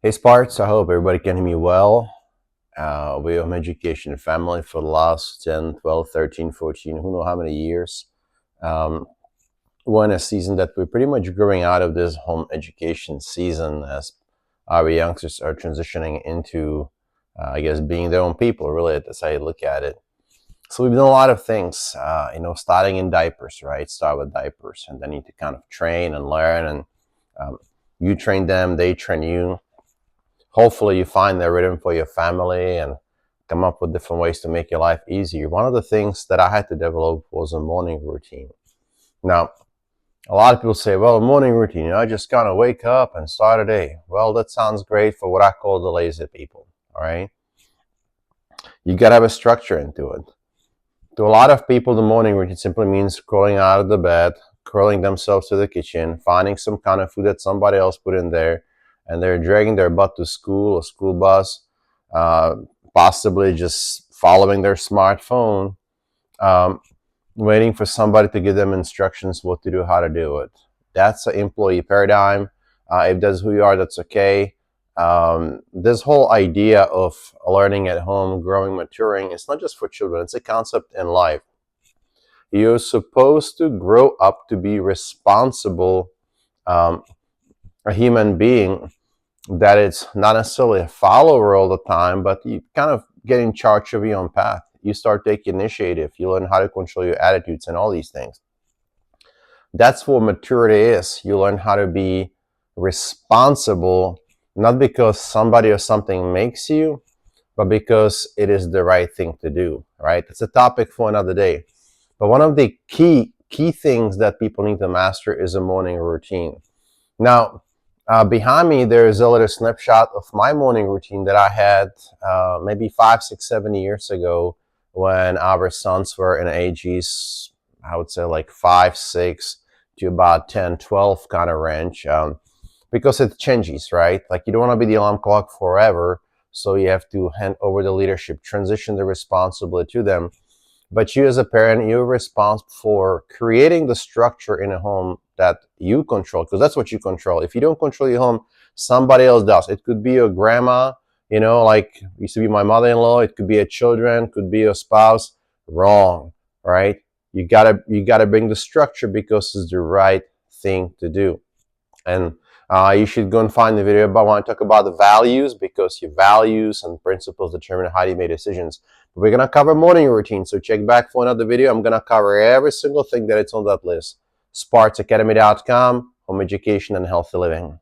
Hey Sparks, I hope everybody can hear me well. We're Home Education Family for the last 10, 12, 13, 14, who know how many years. Um, we're in a season that we're pretty much growing out of this home education season as our youngsters are transitioning into, I guess, being their own people, really. That's how you look at it. So we've done a lot of things, starting in diapers, right? Start with diapers, and then you need to kind of train and learn, and you train them, they train you. Hopefully you find the rhythm for your family and come up with different ways to make your life easier. One of the things that I had to develop was a morning routine. Now, a lot of people say, well, a morning routine, I just kind of wake up and start a day. Well, that sounds great for what I call the lazy people, all right? You got to have a structure into it. To a lot of people, the morning routine simply means crawling out of the bed, curling themselves to the kitchen, finding some kind of food that somebody else put in there, and they're dragging their butt to school or school bus, uh, possibly just following their smartphone, um, waiting for somebody to give them instructions what to do, how to do it. That's an employee paradigm. If that's who you are, that's okay. This whole idea of learning at home, growing, maturing, it's not just for children, it's a concept in life. You're supposed to grow up to be responsible, um, a human being that it's not necessarily a follower all the time, but you kind of get in charge of your own path. You start taking initiative. You learn how to control your attitudes and all these things. That's what maturity is. You learn how to be responsible, not because somebody or something makes you, but because it is the right thing to do, right? It's a topic for another day. But one of the key things that people need to master is a morning routine. Now, behind me, there is a little snapshot of my morning routine that I had maybe 5, 6, 7 years ago when our sons were in ages, I would say like 5, 6 to about 10, 12 kind of range. Because it changes, right? Like you don't want to be the alarm clock forever. So you have to hand over the leadership, transition the responsibility to them. But you as a parent, you're responsible for creating the structure in a home that you control, because that's what you control. If you don't control your home, somebody else does. It could be your grandma, like used to be my mother-in-law. It could be a children, could be your spouse. Wrong, right? You gotta bring the structure because it's the right thing to do. And you should go and find the video about when I talk about the values, because your values and principles determine how you make decisions. But we're going to cover morning routine, so check back for another video. I'm going to cover every single thing that it's on that list. SparksAcademy.com, home education and healthy living.